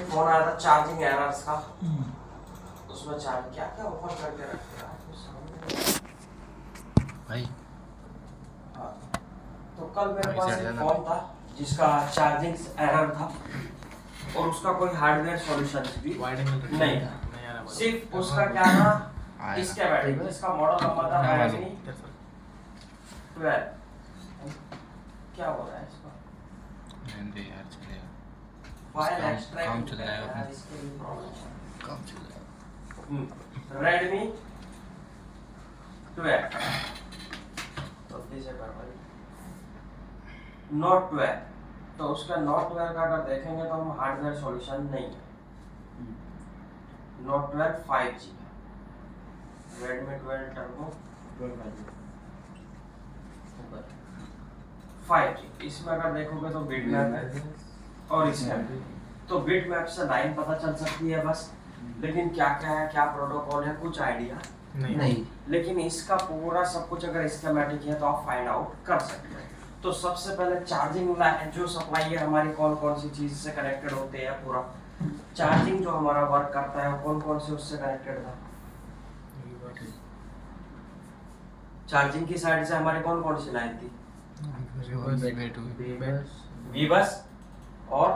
Phone आया था charging errors का, उसमें चार्ज क्या क्या ऑफर करके रखे यार कुछ समझ नहीं भाई। हाँ, तो कल मेरे आगे पास से हट एक जाना फोन था जिसका चार्जिंग एरर था और उसका कोई हार्डवेयर सॉल्यूशन भी नहीं था। सिर्फ उसका क्या था, इसके बैटरी जिसका मॉडल नंबर था Redmi 12। क्या हो रहा है इसका यार चलेगा, फाइल काम एक्सट्रैक्ट चल रहा है यार, अपना। इसके लिए प्रॉब्लम है। काम चल रहा है। Redmi 12 जल्दी से कर भाई, Note 12। तो उसका Note 12 का अगर देखेंगे तो हम हार्डवेयर सॉल्यूशन नहीं है। Note 12 5G Redmi 12 Turbo 5G, इसमें अगर देखोगे तो बिट मैप है और इसमें तो बिट मैप से लाइन पता चल सकती है बस, लेकिन क्या क्या है, क्या प्रोटोकॉल है, कुछ आइडिया नहीं। लेकिन इसका पूरा सब कुछ अगर स्कीमेटिक है तो आप फाइंड आउट कर सकते हैं। तो सबसे पहले चार्जिंग जो सप्लाई है हमारी कौन कौन सी चीज से कनेक्टेड होते हैं, पूरा चार्जिंग जो हमारा वर्क करता है कौन कौन से उससे कनेक्टेड था। चार्जिंग की साइड से हमारी कौन कौन सी लाइन थी, वी बस और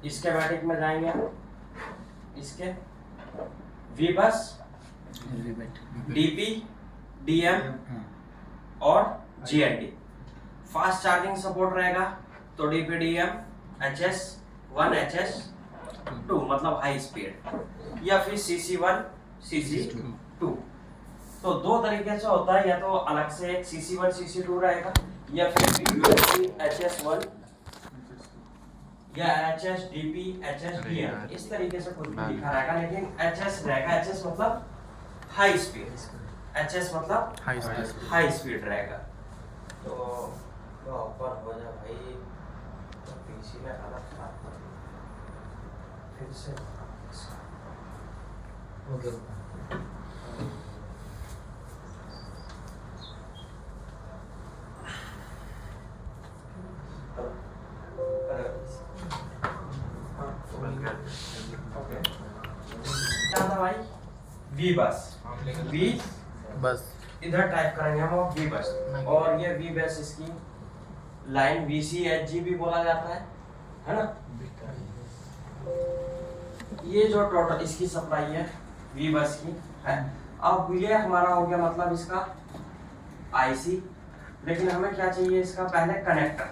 स्कीमेटिक में जाएंगे इसके वी बस, डीपी, डीएम और जीएनडी। फास्ट चार्जिंग सपोर्ट रहेगा तो डीपी, डीएम, HS1, HS2 मतलब हाई स्पीड, या फिर CC1, CC2। तो दो तरीके से होता है, या तो अलग से एक CC1, CC2 रहेगा, या फिर USB HS1 या HSDP, HSDM, इस तरीके से कुछ भी लिखा रहेगा, लेकिन HS रहेगा। HS मतलब हाई स्पीड, HS मतलब हाई स्पीड रहेगा। तो ऊपर हो जा भाई, तो पीसी में हालत खराब कर दी फिर से ओके। क्या था भाई, वी बस, वी बस इधर टाइप करेंगे हम वी बस, और ये वी बस इसकी लाइन VCHG भी बोला जाता है ना। ये जो टोटल इसकी सप्लाई है वी बस की है। अब ये हमारा हो गया मतलब इसका IC, लेकिन हमें क्या चाहिए इसका पहले कनेक्टर।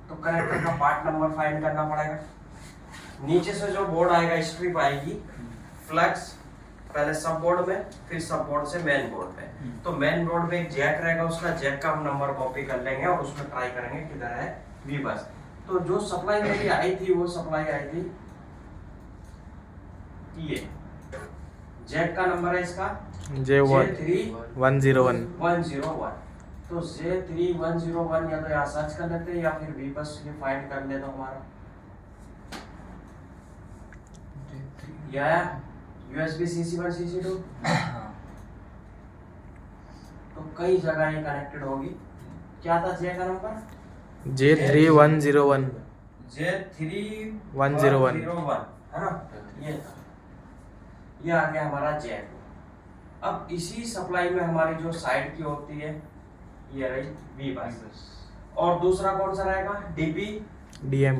तो कनेक्टर का पार्ट नंबर फाइंड करना पड़ेगा। नीचे से जो बोर्ड आएगा स्ट्रिप आएगी, फ्लक्स पहले सब बोर्ड में, फिर सब बोर्ड से मेन बोर्ड पे। तो मेन बोर्ड पे एक जैक रहेगा, उसका जैक का हम नंबर कॉपी कर लेंगे और उसमें ट्राई करेंगे किधर है वी बस। तो जो सप्लाई मेरी आई थी वो सप्लाई आई थी ये, जैक का नंबर है इसका J3101। तो J3101 या तो यहाँ सर्च कर लेते हैं या फिर वी बस ये फाइंड कर लेते हमारा, या USB CC1 CC2। तो कई जगह ये कनेक्टेड होगी। क्या था J का नंबर, J3101 J3101 है ना, ये था। ये आ गया हमारा जैक। अब इसी सप्लाई में हमारी जो साइड की होती है ये रही वी बस, और दूसरा कौन सा रहेगा DP, DM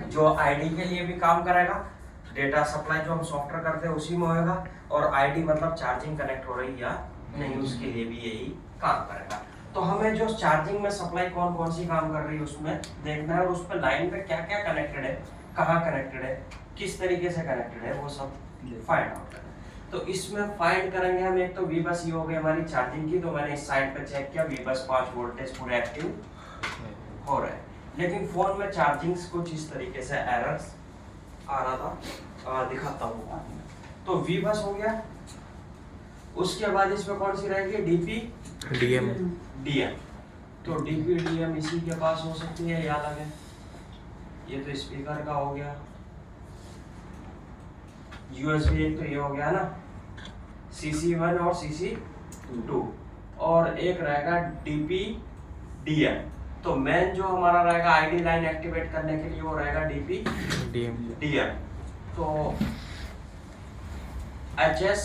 जो ID के लिए भी काम करेगा। डेटा सप्लाई जो हम सॉफ्टवेयर करते हैं उसी में होगा, और ID मतलब चार्जिंग कनेक्ट हो रही या नहीं, उसके लिए भी यही काम करेगा। तो हमें जो चार्जिंग में सप्लाई कौन कौन सी काम कर रही है उसमें देखना है, और उस पर लाइन पे क्या क्या कनेक्टेड है, कहाँ कनेक्टेड है, किस तरीके से कनेक्टेड है, वो सब फाइंड आउट करना है। तो इसमें फाइंड करेंगे हम, एक तो वी बस ये हो गई हमारी चार्जिंग की। तो मैंने इस साइड पे चेक किया, वी बस 5 वोल्टेज पूरे एक्टिव हो रहे हैं, लेकिन फोन में चार्जिंग कुछ इस तरीके से एरर्स आ रहा था, दिखाता हूँ। तो वी बस हो गया, उसके बाद इसमें कौन सी रहेगी DP, DM। तो DP DM इसी के पास हो सकती है, याद आ गया। ये तो स्पीकर का हो गया, USB एक तो ये हो गया ना, CC1 और CC2, और एक रहेगा DP DM। तो मेन जो हमारा रहेगा आईडी लाइन एक्टिवेट करने के लिए वो रहेगा डीपी डीएम। तो एचएस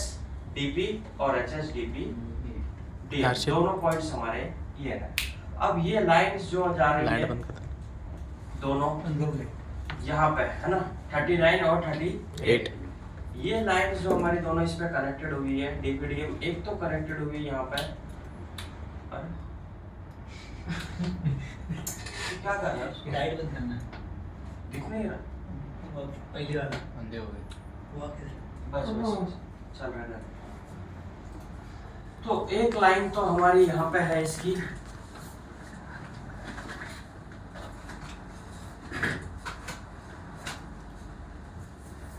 डीपी और एचएस डीपी डीएम दोनों पॉइंट्स हमारे ये है। अब ये लाइंस जो जा रही है दोनों यहाँ पे है ना 39 और 38, ये लाइंस जो हमारी दोनों इस पे कनेक्टेड हुई है डीपीडीएम, एक तो कनेक्टेड हुई है यहाँ पे। क्या करना है? लाइट बंद करना है। दिख नहीं रहा? वो पहली वाला अंधे हो गए। वो किधर? बस चल रहा है। तो एक लाइन तो हमारी यहाँ पे है इसकी,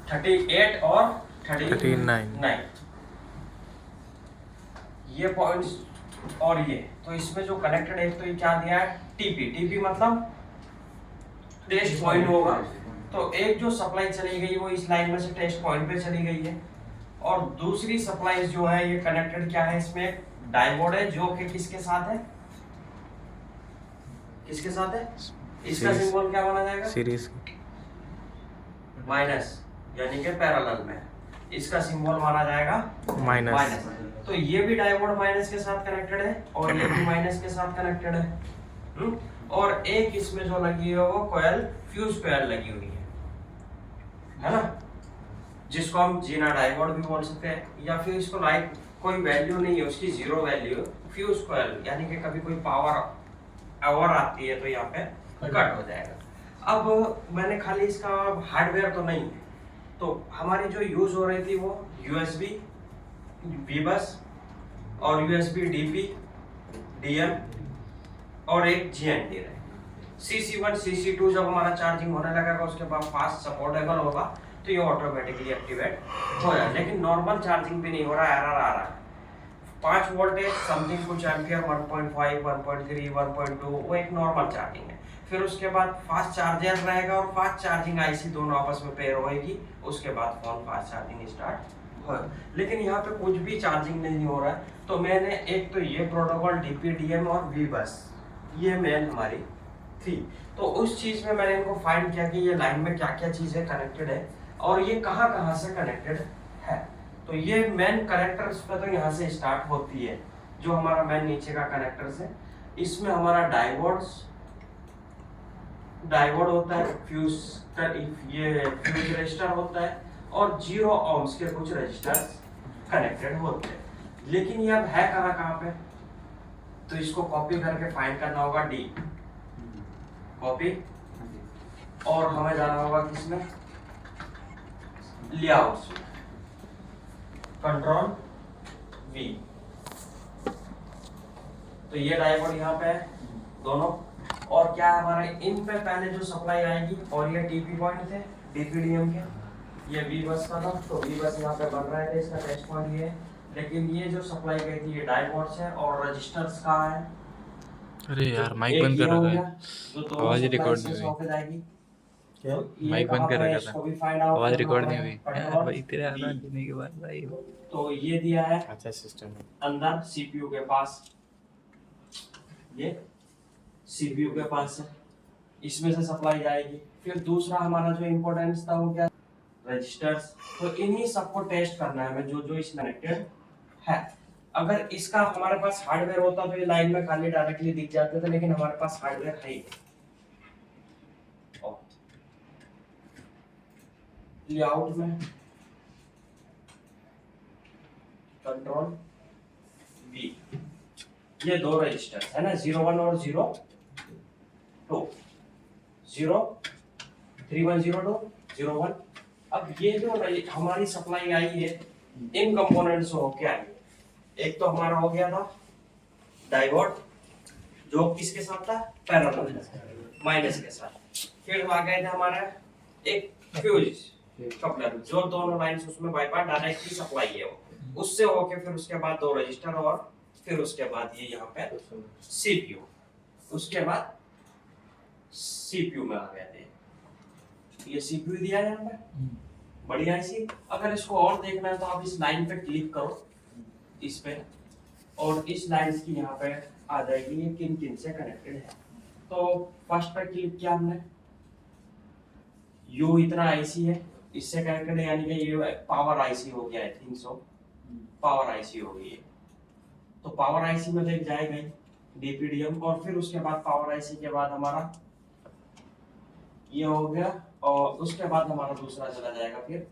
(38) और 39 ये पॉइंट्स। और ये तो इसमें जो कनेक्टेड है, तो ये क्या दिया है टीपी मतलब टेस्ट पॉइंट होगा। तो एक जो सप्लाई चली गई वो इस लाइन में से टेस्ट पॉइंट पे चली गई है, और दूसरी सप्लाई जो है ये कनेक्टेड क्या है, इसमें एक डायोड है जो कि किसके साथ है, किसके साथ है, इसका सिंबल क्या माना जाएगा, सीरीज माइनस, यानी कि पैरेलल में इसका सिंबल माना जाएगा माइनस। तो ये भी डायोड माइनस के साथ कनेक्टेड है और ये भी माइनस के साथ कनेक्टेड है। और एक इसमें जो लगी है वो कोयल फ्यूज कोयल लगी हुई है ना, जिसको हम जीना डायोड भी बोल सकते हैं, या फिर इसको लाइक कोई वैल्यू नहीं है उसकी, जीरो वैल्यू फ्यूज कोयल, यानी कि कभी कोई पावर और आती है तो यहाँ पे कट हो जाएगा। अब मैंने खाली इसका हार्डवेयर तो नहीं है, तो हमारी जो यूज हो रही थी वो यूएसबी वीबस और यूएसबी डीपी डीएम और एक जीएनडी रहे। CC1 CC2 जब हमारा चार्जिंग होने लगेगा उसके बाद फास्ट सपोर्टेबल होगा तो ये ऑटोमेटिकली एक्टिवेट हो जाए, लेकिन नॉर्मल चार्जिंग भी नहीं हो रहा है, एरर आ रहा है। 5 वोल्टेज समथिंग कुछ एम्पियर 1.5 1.3 1.2 वो एक नॉर्मल चार्जिंग है। फिर उसके बाद फास्ट चार्जर रहेगा और फास्ट चार्जिंग आईसी दोनों आपस में पेयर होएगी, उसके बाद फोन फास्ट चार्जिंग स्टार्ट हो। लेकिन यहाँ पे कुछ भी चार्जिंग नहीं हो रहा है, तो मैंने एक तो ये प्रोटोकॉल डीपीडीएम और वीबस ये मेन हमारी थी, तो उस चीज में मैंने इनको फाइंड किया कि ये लाइन में क्या क्या चीजें कनेक्टेड है और ये कहाँ कहाँ से कनेक्टेड है। तो ये मेन कनेक्टर्स पे तो यहाँ से स्टार्ट होती है, जो हमारा मेन नीचे का कनेक्टर्स है, इसमें हमारा डायोड होता है, ये फ्यूज रजिस्टर होता है और 0 ohms के कुछ रजिस्टर्स कनेक्टेड होते हैं। लेकिन ये अब है कहाँ पे, तो इसको कॉपी करके फाइंड करना होगा, डी कॉपी, और हमें जाना होगा किसमें, लेआउट्स में, कंट्रोल V। तो ये डायोड यहाँ पे है दोनों, और क्या है हमारे इन पे पहले जो सप्लाई आएगी, और ये टीपी पॉइंट थे डीपीडीएम के, ये वी बस का था, तो वी बस यहाँ पे बन रहा है, इसका टेस्ट पॉइंट ये है। लेकिन ये जो सप्लाई गई थी ये डायोड्स है और रजिस्टर्स कहाँ है, अरे यार तो माइक बंद कर रखा है, आवाज रिकॉर्ड नहीं हुई। क्या? माइक बंद कर रखा था, आवाज रिकॉर्ड नहीं हुई यार भाई, तेरे आना देने के बाद भाई। तो ये दिया है अच्छा सिस्टम अंदर सीपीयू के पास, ये सीपीयू के पास है, इसमें से सप्लाई जाएगी। फिर दूसरा हमारा जो इम्पोर्टेंस था वो क्या, रजिस्टर्स। तो इन्हीं सबको टेस्ट करना है हमें, जो जो इसमें कनेक्टेड है। अगर इसका हमारे पास हार्डवेयर होता तो ये लाइन में खाली डायरेक्टली दिख जाते थे, लेकिन हमारे पास हार्डवेयर है ही। लेआउट में कंट्रोल V, ये दो रजिस्टर है ना, 01 और 02, 3102 01। अब ये जो हमारी सप्लाई आई है इन कंपोनेंट्स हो क्या है, एक तो हमारा हो गया था डायोड जो किसके साथ था, पैरेलल माइनस के साथ। फिर आ गए थे हमारे एक फ्यूज कपलर, जो दोनों लाइंस उसमें बाईपास डायरेक्टली सप्लाई है वो, उससे होके फिर उसके बाद दो रजिस्टर और फिर उसके बाद ये यहाँ पे सीपीयू, उसके बाद सीपीयू में आ गए थे। ये सीपीयू दिया है यहाँ पे, बढ़िया इसी। अगर इसको और देखना है तो आप इस लाइन पे क्लिक करो, इस पे, और इस लाइन की यहाँ पे आ जाएगी ये किन किन से कनेक्टेड है। तो फर्स्ट पे क्लिक किया हमने, यू इतना आईसी है, इससे कनेक्टेड है, यानी कि ये पावर आईसी हो गया है 300 पावर आईसी हो गई है। तो पावर आईसी में देख जाएगा डीपीडीएम, और फिर उसके बाद पावर आईसी के बाद हमारा ये हो गया, और उसके बाद हमारा दूसरा चला जाएगा फिर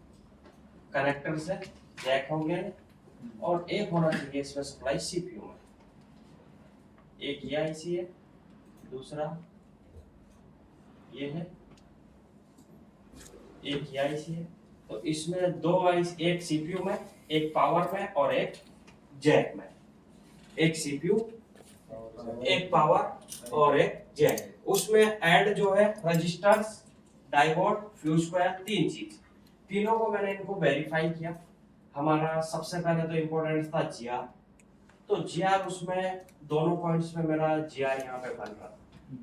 कनेक्टर से जैक होंगे, और एक होना चाहिए इसमें सप्लाई सीपीयू में। एक ये आईसी है, दूसरा ये है, एक ये आईसी है। तो इसमें दो आईसी, एक सीपीयू में, एक पावर में और एक जैक में। एक सीपीयू, एक पावर और एक जैक। उसमें ऐड जो है रजिस्टर्स, डायोड, फ्यूज कॉइल, तीन चीज, तीनों को मैंने इनको वेरीफाई किया। हमारा सबसे पहले तो इम्पोर्टेंट था जीआर। तो जीआर उसमें दोनों पॉइंट्स में मेरा जीआर यहाँ पे बन रहा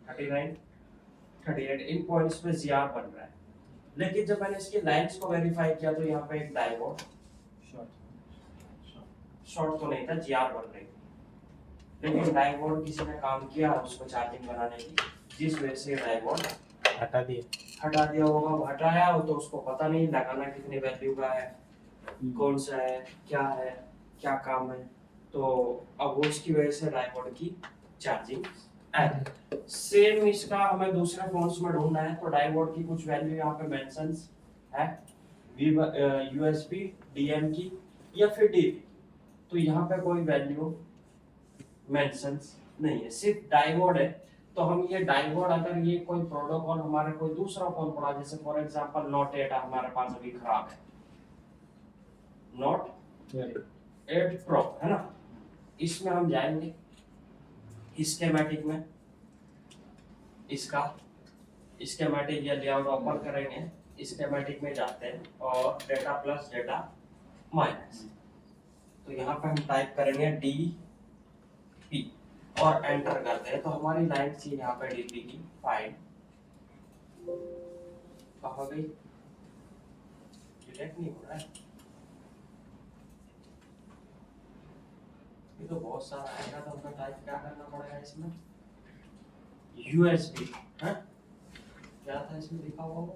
39 38 इन पॉइंट्स पे जीआर बन रहा है। लेकिन जब मैंने इसकी लाइंस को वेरीफाई किया तो यहाँ पे एक डायोड शॉर्ट तो नहीं था, जीआर बन रही थी, लेकिन डायोड किसी ने काम किया उसको चार्जिंग बनाने की, जिस वजह से डायोड हटा दिया होगा। वो हटाया हो तो उसको पता नहीं लगाना कितनी वैल्यू का है, कौन सा है, क्या काम है, तो अब उसकी वजह से डायोड की चार्जिंग है। सेम इसका हमें दूसरे फोन्स में ढूंढना है, तो डायोड की कुछ वैल्यू यहाँ पे मेंशंस है, यूएसबी डीएम की या फिर डीपी, तो यहाँ पे कोई वैल्यू मेंशंस नहीं है, सिर्फ डायोड है। तो हम ये डायोड, अगर ये कोई प्रोटोकॉल हमारे कोई दूसरा फोन पड़ा, जैसे फॉर एग्जांपल नोट 8 हमारे पास अभी खराब है, नोट 8 प्रो है ना, इसमें हम जाएंगे स्कीमेटिक में, इसका स्कीमेटिक या लेआउट ओपन करेंगे, स्कीमेटिक में जाते हैं और डेटा प्लस डेटा माइनस, तो यहाँ पे हम टाइप करेंगे डी पी और एंटर करते हैं, तो हमारी लाइन सी यहाँ पे डीपी की फाइल कहाँ गई, डिटेक्ट नहीं हो रहा है, ये तो बहुत सारा आएगा, तो हमें टाइप क्या करना पड़ेगा इसमें, यूएसबी है, क्या था इसमें लिखा हुआ,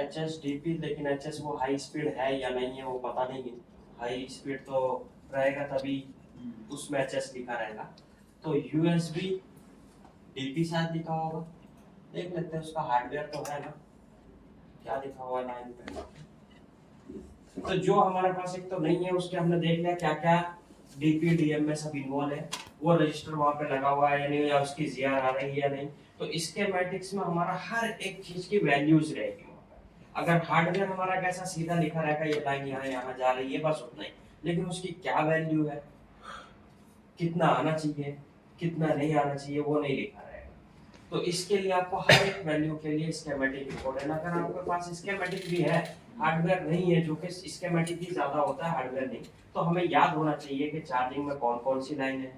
HSDP, लेकिन HS वो हाई स्पीड है या नहीं है वो पता नहीं है, हाई स्पीड तो रहेगा तभी उसमें HS लिखा रहेगा। तो USB DP शायद लिखा होगा, देख लेते हैं, उसका हार्डवेयर तो है ना, क्या लिखा हुआ है लाइन पे। तो जो हमारे पास एक तो नहीं है, उसके हमने देख लिया क्या क्या DP DM में सब इन्वॉल्व है, वो रजिस्टर वहां पे लगा हुआ है या नहीं, या उसकी जीआर आ रही है या नहीं। तो स्कीमेटिक्स में हमारा हर एक चीज की वैल्यूज रहेगी। अगर हार्डवेयर हमारा कैसा सीधा लिखा रहेगा, ये लाइन यहाँ जा रही है, बस उतना ही, लेकिन उसकी क्या वैल्यू है, कितना आना चाहिए, कितना नहीं आना चाहिए, वो नहीं लिखा रहेगा। तो इसके लिए आपको हर एक वैल्यू के लिए स्कीमेटिक इम्पोर्टेंट, अगर आपके पास स्कीमेटिक भी है, हार्डवेयर नहीं है, जो कि स्कीमेटिक ही ज्यादा होता है, हार्डवेयर नहीं, तो हमें याद होना चाहिए कि चार्जिंग में कौन कौन सी लाइन है,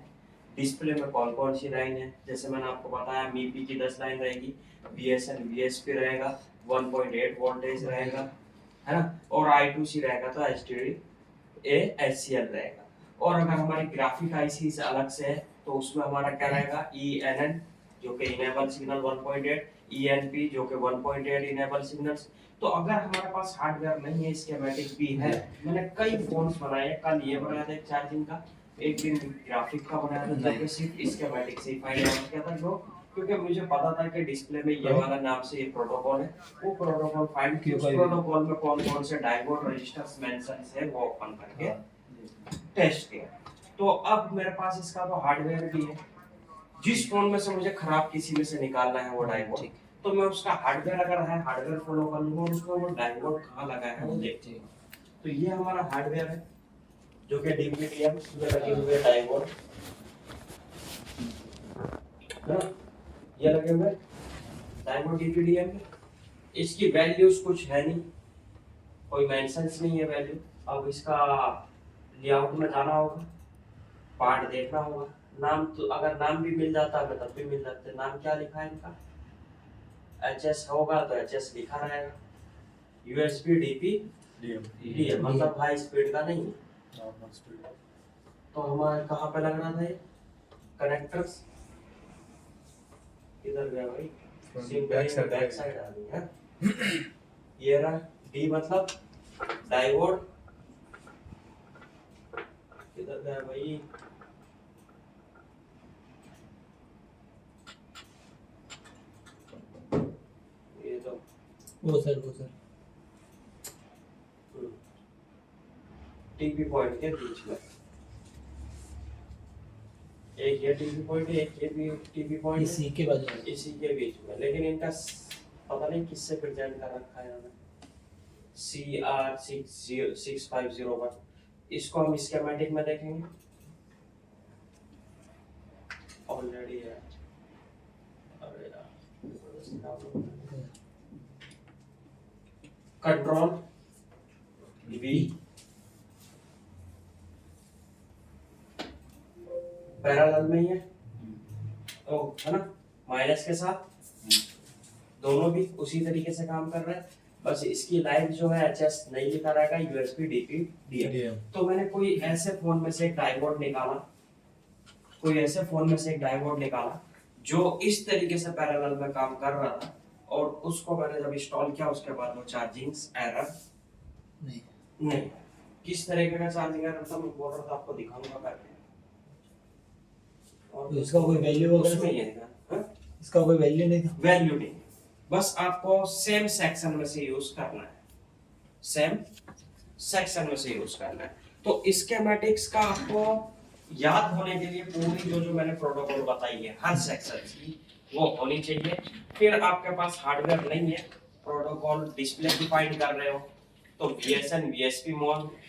डिस्प्ले में कौन कौन सी लाइन है। जैसे मैंने आपको बताया मीपी की 10 लाइन रहेगी, बीएसएन वीएसपी रहेगा, 1.8 वोल्टेज रहेगा, है ना, और I2C रहेगा, तो HDD HCL रहेगा। और अगर हमारी ग्राफिक आईसी से अलग से है तो उसमें हमारा क्या रहेगा, ENN जो कि इनेबल सिग्नल 1.8, ENP जो कि 1.8 इनेबल सिग्नल्स। तो अगर हमारे पास हार्डवेयर नहीं है, स्कीमेटिक भी है, मैंने कई फोन्स बनाए, कल ये बनाया था चार्जिंग का, एक दिन ग्राफिक का बनाया था, जबकि सिर्फ स्कीमेटिक से ही फाइल किया था, जो क्योंकि मुझे पता था कि डिस्प्ले में ये वाला नाम से ये प्रोटोकॉल है, वो प्रोटोकॉल फाइंड किया, उस प्रोटोकॉल में कौन कौन से डायोड रजिस्टर्स मेंशंस है वो ओपन करके टेस्ट किया। तो अब मेरे पास इसका तो हार्डवेयर भी है, जिस फोन में से मुझे खराब किसी में से निकालना है वो डायोड, तो मैं उसका हार्डवेयर अगर है हार्डवेयर फॉलो कर लूंगा, उसमें वो डायोड कहाँ लगा है वो देखते हैं। तो ये हमारा हार्डवेयर है जो कि DPDM में लगे हुए डायोड है ना, ये लगे हुए डायोड DPDM में, इसकी वैल्यूज कुछ है नहीं, कोई मेंशंस नहीं है वैल्यू। अब इसका लेआउट में जाना होगा, पार्ट देखना होगा, नाम तो अगर नाम भी मिल जाता है तब भी मिल जाते, नाम क्या लिखा है इनका, HS होगा तो HS लिखा रहेगा, USB DP DM मतलब हाई स्पीड का नहीं, तो हमारे कहाँ पे लग रहा था ये कनेक्टर्स? किधर गया भाई? बैक साइड आ गई है। ये रहा डी मतलब डायोड। किधर गया भाई? ये तो वो सर टीपी पॉइंट के बीच में एक ये टीपी पॉइंट है, एक ये भी टीपी पॉइंट इसी के बाजू में। इसी के बीच में, लेकिन इनका पता नहीं किससे प्रेजेंट कर रखा है यहाँ CR6501। इसको हम स्कीमेटिक में देखेंगे ऑलरेडी है। अरे यार कंट्रोल V पैरेलल में ही है तो है ना, माइनस के साथ दोनों भी उसी तरीके से काम कर रहे हैं। बस इसकी लाइन जो है HS नहीं लिखा रहेगा, USB DP DM। तो मैंने कोई ऐसे फोन में से एक डायोड निकाला जो इस तरीके से पैरेलल में काम कर रहा था, और उसको मैंने जब इंस्टॉल किया उसके बाद वो चार्जिंग एरर नहीं। किस तरीके का चार्जिंग एरर था मैं बोल रहा था, आपको दिखाऊंगा करके। तो इसका कोई वैल्यू वगैरह उसमें ये दिखा, हाँ? इसका कोई वैल्यू नहीं था। वैल्यू नहीं, बस आपको सेम सेक्शन में से यूज करना है, तो स्कीमेटिक्स का आपको याद होने के लिए पूरी जो मैंने प्रोटोकॉल बताई है हर सेक्शन की वो होनी चाहिए। फिर आपके पास हार्डवेयर नहीं है, प्रोटोकॉल डिस्प्ले की फाइंड कर रहे हो तो VSN VSP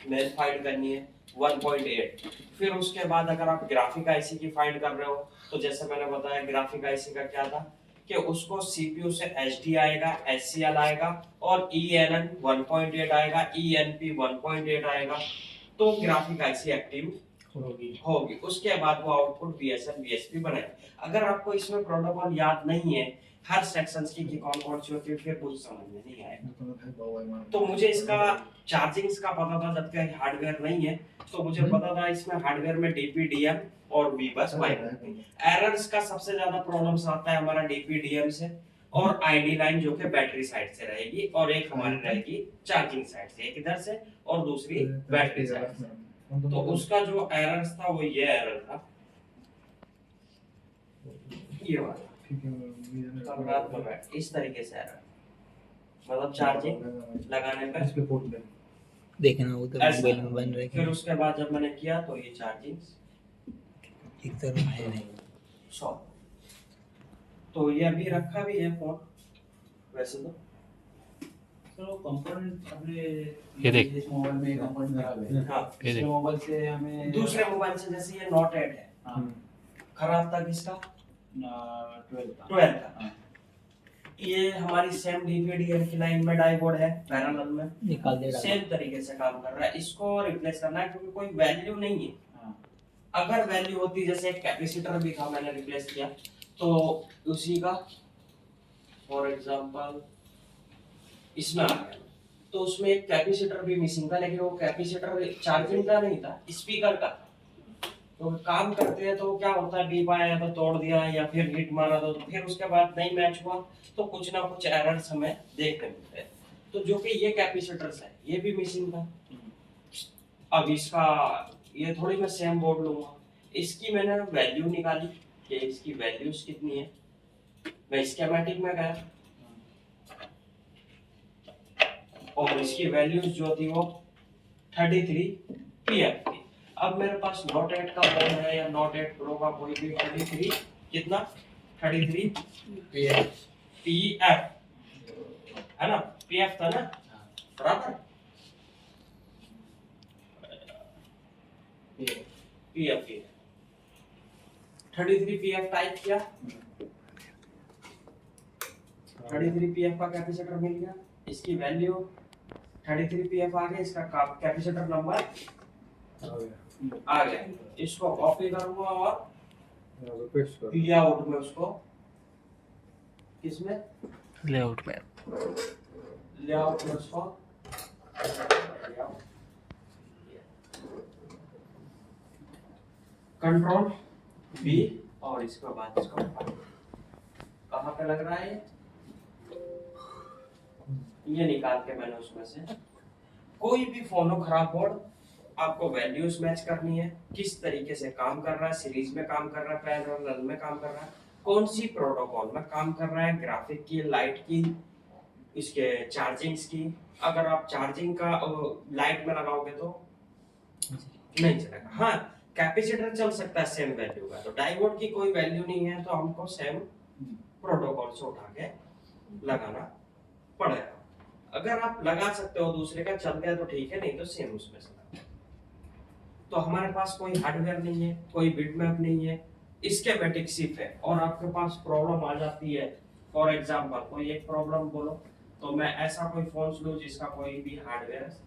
मेल फाइंड करनी है 1.8। फिर उसके बाद अगर आप ग्राफिक आईसी की फाइंड कर रहे हो तो जैसे मैंने बताया ग्राफिक आईसी का क्या था कि उसको CPU से HD आएगा, SCL आएगा और ENN 1.8 आएगा, ENP 1.8 आएगा, तो ग्राफिक आईसी एक्टिव होगी। उसके बाद वो आउटपुट VSN VSP बनाएगा। अगर आपको इसमें प्रोटोकॉल याद नहीं है हर सेक्शंस की कौन सी होती है, फिर कुछ समझ में नहीं आएगा। तो मुझे इसका चार्जिंग्स का पता था, जबकि हार्डवेयर नहीं है तो मुझे पता था इसमें हार्डवेयर में DP DM और V बस एरर्स का सबसे ज्यादा प्रॉब्लम्स आता है हमारा DP DM से, और ID लाइन जो कि बैटरी साइड से रहेगी, और एक हमारी रहेगी चार्जिंग साइड से, एक इधर से और दूसरी बैटरी साइड से। तो उसका जो एरर्स था वो ये एरर था, ये वाला इस तरीके से एरर, मतलब चार्जिंग लगाने पे देखना वो तो मोबाइल में बन रहा है। फिर उसके बाद जब मैंने किया तो ये चार्जिंग एक तरह है नहीं 100। तो ये अभी रखा भी है फोन वैसे तो। तो कंपोनेंट अपने ये देख। इस मोबाइल में कंपोनेंट खराब है। हाँ ये देख। दूसरे मोबाइल से हमें दूसरे मोबाइल से जैसे ये नोट 8 है, हाँ खराब था किसका? 12 का। हाँ। ये हमारी सेम DP/DM की लाइन में डायोड है पैरेलल में, निकाल दे सेम तरीके से काम कर रहा है। इसको रिप्लेस करना है क्योंकि कोई वैल्यू नहीं है। हाँ। अगर वैल्यू होती, जैसे एक कैपेसिटर भी था मैंने रिप्लेस किया तो उसी का फॉर एग्जांपल इसमें आ गया, तो उसमें एक कैपेसिटर भी मिसिंग था, लेकिन वो कैपेसिटर चार्जिंग का नहीं था, स्पीकर का था। तो काम करते हैं तो क्या होता है, बीप आया तो तोड़ दिया या फिर हिट मारा तो फिर उसके बाद नहीं मैच हुआ तो कुछ ना कुछ एरर्स हमें देखने मिलते हैं। तो जो कि ये कैपेसिटर्स है ये भी मिसिंग था। अब इसका ये थोड़ी मैं सेम बोर्ड लूंगा, इसकी मैंने वैल्यू निकाली कि इसकी वैल्यूज कितनी है। मैं स्कीमेटिक में गया और इसकी वैल्यूज जो थी वो 33 PF थी। अब मेरे पास नोट 8 का फोन है या नोट 8 प्रो का कोई भी 33 कितना 33 PF है ना, PF था ना बराबर, PF 33 PF टाइप किया, 33 PF का कैपेसिटर मिल गया, इसकी वैल्यू 33 PF आ गया, इसका कैपेसिटर नंबर आ गया। इसको कॉपी करूंगा और लेआउट में उसको, किसमें लेआउट में लेआउट में उसको कंट्रोल बी और इसके बाद इसको कहाँ पे लग रहा है ये निकाल के मैंने उसमें से कोई भी फोन हो खराब बोर्ड आपको वैल्यूज मैच करनी है, किस तरीके से काम कर रहा है, सीरीज में काम कर रहा है, पैरेलल में काम कर रहा है, कौन सी प्रोटोकॉल में काम कर रहा है, ग्राफिक की, लाइट की, इसके चार्जिंग्स की। अगर आप चार्जिंग का लाइट में लगाओगे तो नहीं चलेगा। हाँ, कैपेसिटर चल सकता है सेम वैल्यू का, तो डायोड की कोई वैल्यू नहीं है तो हमको सेम प्रोटोकॉल से उठा के लगाना पड़ेगा। अगर आप लगा सकते हो दूसरे का चल गया तो ठीक है, नहीं तो सेम उसमें से लगा। तो हमारे पास कोई हार्डवेयर नहीं है, कोई बिटमैप नहीं है, स्कीमेटिक सिर्फ है। और आपके पास प्रॉब्लम आ जाती है, फॉर एग्जांपल कोई एक प्रॉब्लम बोलो तो मैं ऐसा कोई फोन लूं जिसका कोई भी हार्डवेयर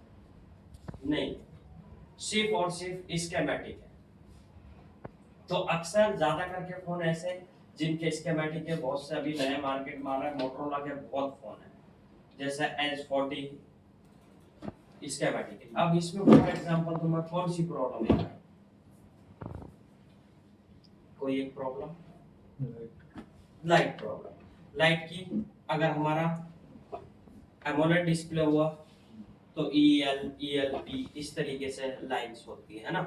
नहीं, सिर्फ और सिर्फ स्कीमेटिक है। तो अक्सर ज्यादा करके फोन ऐसे जिनके स्कीमेटिक है, बहुत से अभी नए मार्केट में आ रहा है, मोटरोला के बहुत फोन है जैसे S40 स्कीमेटिक। अब इसमें फॉर एग्जांपल तुम्हें कौन सी प्रॉब्लम है, कोई एक प्रॉब्लम लाइट प्रॉब्लम। लाइट की अगर हमारा एमोलेड डिस्प्ले हुआ तो EL ELP इस तरीके से लाइंस होती है ना।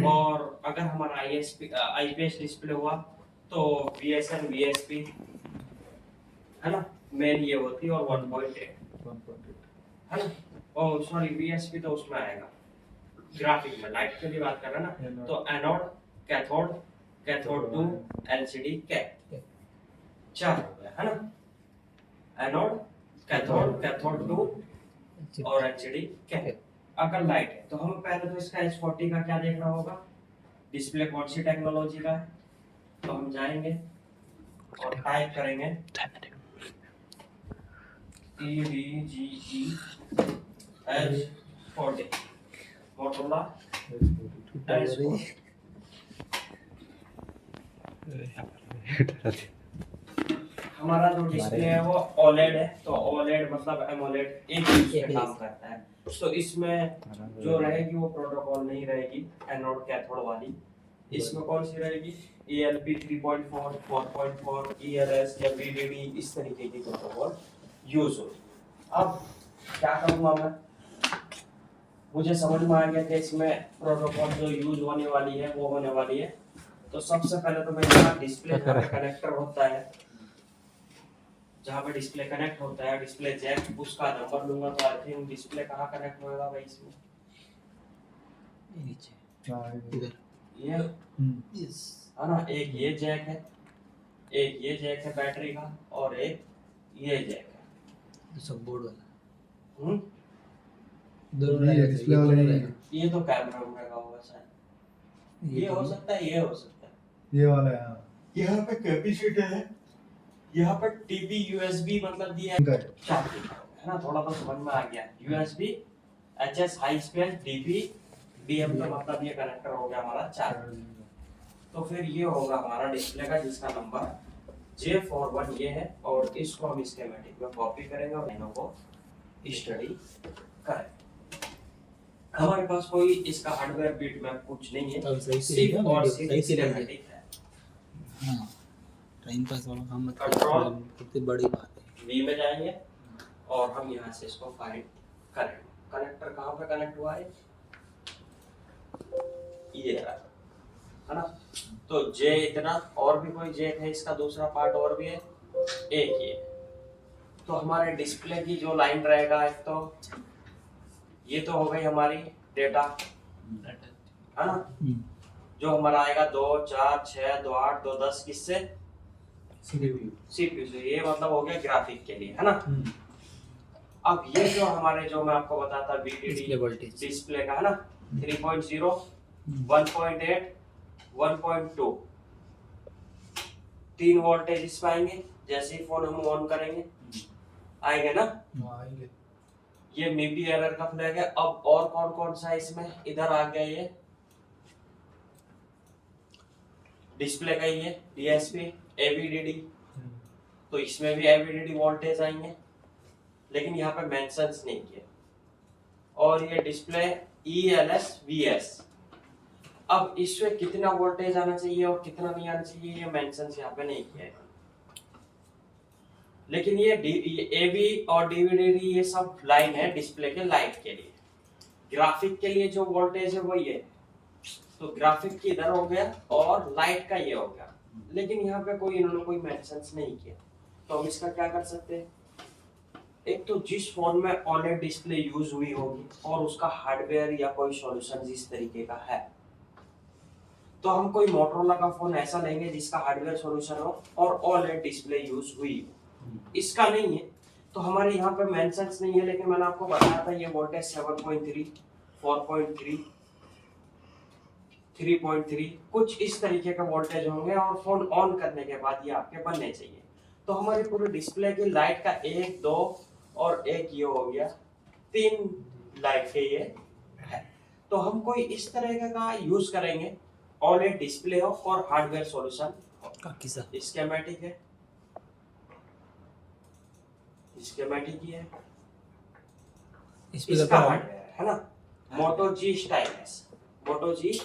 और अगर हमारा IPS डिस्प्ले हुआ तो VSN VSP है ना, मेन ये होती है। और 1.8 है ना, ओ सॉरी VSP तो उसमें आएगा ग्राफिक में, लाइट के लिए बात कर रहे हैं ना। तो anode, cathode, cathode two, LCD cap, 4 हो गया है ना। एनोड, कैथोड, कैथोड टू और LCD कैप। अगर लाइट है तो हमें पहले तो इसका S40 का क्या देखना होगा, डिस्प्ले कौन सी टेक्नोलॉजी का है। तो हम जाएंगे और टाइप करेंगे EDGE H40 मोटोरोला S40। हमारा जो डिस्प्ले है वो OLED है, तो OLED मतलब AMOLED एक ही पे काम करता है। तो इसमें जो रहेगी वो प्रोटोकॉल नहीं रहेगी एनोड कैथोड वाली। इसमें कौन सी रहेगी, ELP 3.4, 4.4, ELS या VDD इस तरीके की प्रोटोकॉल यूज होगी। अब क्या करूँगा मैं, मुझे समझ में आ गया कि इसमें प्रोटोकॉल जो यूज होने वाली है वो होने वाली है। तो सबसे पहले तो मैं यहाँ डिस्प्ले जहाँ पे कनेक्टर होता है, जहाँ पे डिस्प्ले कनेक्ट होता है, डिस्प्ले जैक, उसका नंबर लूंगा। तो आई थिंक डिस्प्ले कहाँ कनेक्ट होगा भाई इसमें, नीचे इधर ये है ना। एक ये जैक है, एक ये जैक है बैटरी का, और एक ये जैक है। तो सब बोर्ड वाला दोनों ये डिस्प्ले वाला नहीं है। ये तो कैमरा में का होगा शायद, ये हो सकता है, ये हो सकता है, ये वाला है। यहाँ पे कैपेसिटर है, यहाँ पर TB USB मतलब दिया है ना, थोड़ा सा समझ में आ गया। USB HS high space DP DM का मतलब ये कनेक्टर हो गया हमारा 4। तो फिर ये होगा हमारा डिस्प्ले का, जिसका नंबर J41 ये है। और इसको हम स्कीमेटिक में कॉपी करेंगे और इन्हों को स्टडी करेंगे। हमारे पास कोई इसका हार्डवेयर बिट में कुछ नहीं है, सिर्फ और सिर्फ स्कीमेटिक है। हाँ, टाइम पास वाला काम मत कंट्रोल कितनी बड़ी बात है। V में जाएंगे और हम यहाँ से इसको फाइंड करेंगे। कनेक्टर कहाँ पे कनेक्ट हुआ है, ये है ना। तो J इतना, और भी कोई जैक है, इसका दूसरा पार्ट और भी है, एक ये। तो हमारे डिस्प्ले की जो लाइन रहेगा, एक तो ये तो हो गई हमारी डेटा है ना, जो हमारा आएगा 2 4 6 2 8 2 10 किससे, CPU से। ये मतलब हो गया ग्राफिक के लिए है ना। अब ये जो हमारे, जो मैं आपको बताता VDD डिस्प्ले का है ना, 3.0 1.8 1.2 3 वोल्टेज इस पे आएंगे। जैसे ही फोन हम ऑन करेंगे आएंगे ना, ये मे बी एरर का फ्लैग है। अब और कौन कौन सा इसमें इधर आ गया, ये डिस्प्ले का ही है DSP AVDD, तो इसमें भी AVDD वोल्टेज आएंगे, लेकिन यहाँ पे मेंशंस नहीं किया। और ये डिस्प्ले ELS VS अब इसमें कितना वोल्टेज आना चाहिए और कितना नहीं आना चाहिए ये मेंशन यहाँ पे नहीं किया है, लेकिन ये एवी और डीवीडी ये सब लाइन है डिस्प्ले के लाइट के लिए। ग्राफिक के लिए जो वोल्टेज है वो ये है, तो ग्राफिक की इधर हो गया और लाइट का ये हो गया, लेकिन यहाँ पे कोई इन्होंने कोई मेंशंस नहीं किया। तो हम इसका क्या कर सकते हैं, एक तो जिस फोन में OLED डिस्प्ले यूज हुई होगी और उसका हार्डवेयर या कोई सॉल्यूशन जिस तरीके का है, तो हम कोई मोटरोला का फोन ऐसा लेंगे जिसका हार्डवेयर सॉल्यूशन हो और OLED डिस्प्ले यूज हुई हो। इसका नहीं है तो हमारे यहाँ पे मेंशंस नहीं है, लेकिन मैंने आपको बताया था ये वोल्टेज 7.3, 4.3, 3.3 कुछ इस तरीके का वोल्टेज होंगे और फोन ऑन करने के बाद ये आपके बनने चाहिए। तो हमारी पूरी डिस्प्ले की लाइट का 1, 2 और 1 ये हो गया, 3 लाइट के ये है। तो हम कोई इस तरह का यूज करेंगे, OLED डिस्प्ले हो और हार्डवेयर सॉल्यूशन काकी सा स्कीमेटिक है, स्कीमेटिक ही है, इस पे इसका हार्डवेयर है ना, मोटो जी स्टाइलस, मोटो जी